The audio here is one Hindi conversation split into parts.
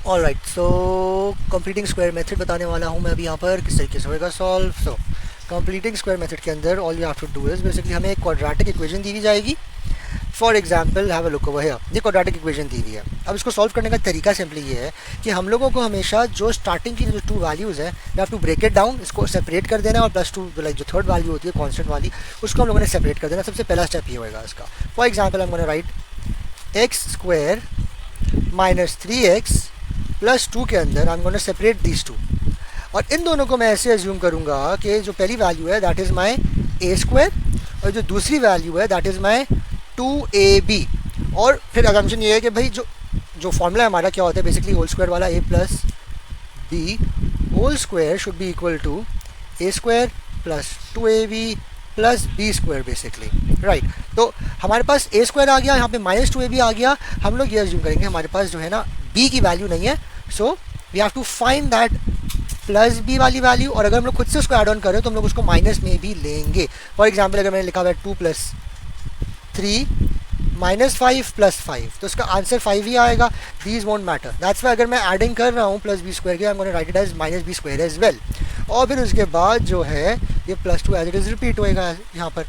ऑलराइट, सो कंप्लीटिंग स्क्वायर मेथड बताने वाला हूँ मैं अभी यहाँ पर किस तरीके से होएगा solve. So completing square method के अंदर all you have to do is basically हमें एक क्वाड्रेटिक इक्वेशन दी जाएगी। For example have a look over here, ये क्वाड्रेटिक इक्वेशन दी हुई है। अब इसको सॉल्व करने का तरीका सिंपली ये है कि हम लोगों को हमेशा जो स्टार्टिंग की जो टू वैल्यूज़ है we have to break it down, इसको सेपरेट कर देना और प्लस टू लाइक जो थर्ड वैल्यू होती है कॉन्स्टेंट वाली उसको हम लोगों ने सेपरेट कर देना। सबसे पहला स्टेप ये होएगा इसका। For example I am gonna right x square minus 3x plus 2 के अंदर आई am gonna separate these two, और इन दोनों को मैं ऐसे एज्यूम करूंगा कि जो पहली वैल्यू है that is my A square और जो दूसरी वैल्यू है दैट इज़ माई 2ab। और फिर अजम्पशन ये है कि भाई जो जो फॉर्मूला हमारा क्या होता है बेसिकली होल स्क्वायर वाला, a plus b whole square should be equal to a square plus 2ab plus b square basically, right. तो हमारे पास ए स्क्वायर आ गया, यहाँ पे माइनस 2ab आ गया। हम लोग ये एज्यूम करेंगे हमारे पास जो है ना b की वैल्यू नहीं है, so we have to find that plus b वाली वैल्यू, और अगर हम लोग खुद से उसको ऐड ऑन करें तो हम लोग उसको माइनस में भी लेंगे। फॉर एग्जाम्पल अगर मैंने लिखा हुआ है 2 प्लस 3 माइनस 5 प्लस 5 तो उसका आंसर 5 ही आएगा। These won't matter, that's why अगर मैं एडिंग कर रहा हूँ प्लस बी स्क्वायर के I am gonna write it as minus b square as well. और फिर उसके बाद जो है ये plus 2 as it is repeat होएगा यहाँ पर।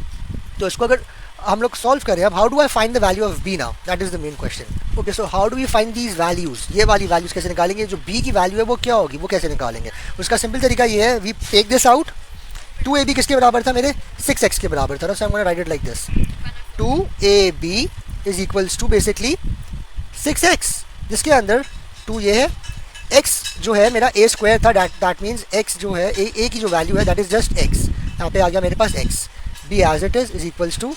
तो इसको अगर हम लोग सॉल्व करें, अब how do I find the value of b now, that is the main question. Okay, so how do we find these values, ये वाली वैल्यूज कैसे निकालेंगे, जो बी की वैल्यू है वो क्या होगी वो कैसे निकालेंगे। उसका सिंपल तरीका ये है, we take this out. 2ab किसके बराबर था मेरे 6x के बराबर था ना, so I am gonna write it like this 2ab is equals to basically 6x, जिसके अंदर 2 ये है, x जो है मेरा a स्क्वायर था, दैट मीन्स x जो है a की जो वैल्यू है दैट इज जस्ट x, यहाँ पे आ गया मेरे पास x, b as it is equals to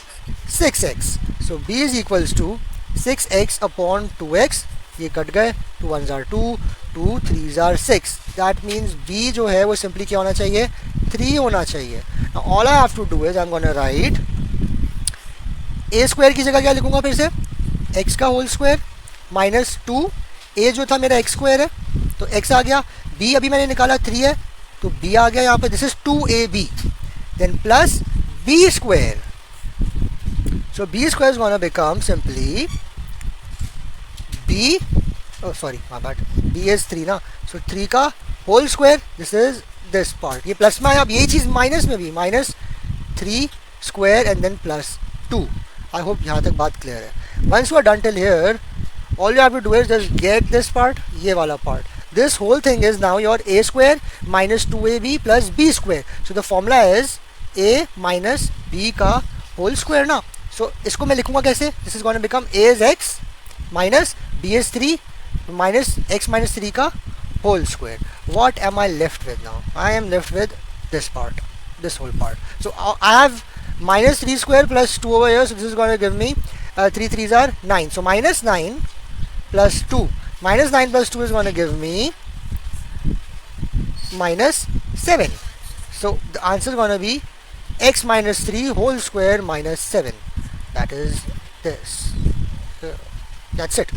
6x, so b is equals to 6x upon 2x, ये कट गए, 2 1s are 2, 2 3s are 6, that means b जो है वो सिंपली क्या होना चाहिए 3 होना चाहिए। Now all I have to do is I'm gonna write a square की जगह क्या लिखूंगा फिर से x का होल स्क्वायर माइनस 2, a जो था मेरा x स्क्वायर है तो x आ गया, b अभी मैंने निकाला 3 है तो b आ गया यहाँ पे, this is 2ab, then plus b square, so b square is going to become simply b, oh sorry my bad, b is 3 ना, so 3 का whole square, this is this part, ये प्लस में आया, अब ये चीज़ माइनस में भी minus 3 square and then plus 2। I hope यहाँ तक बात क्लियर है। Once you are done till here, all you have to do is just get this part, ये वाला part, this whole thing is now your a square minus 2ab plus b square, so the formula is a minus b का होल स्क्वायर ना। सो इसको मैं लिखूंगा कैसे, this is gonna become a is x minus b is 3 minus x minus 3 का whole square. What am I left with now, I am left with this part, this whole part. So I have minus 3 square plus 2 over here, so this is gonna give me 3 3s are 9, so minus 9 plus 2, minus 9 plus 2 is going to give me minus 7, so the answer is going to be x minus 3 whole square minus 7, that is this, that's it.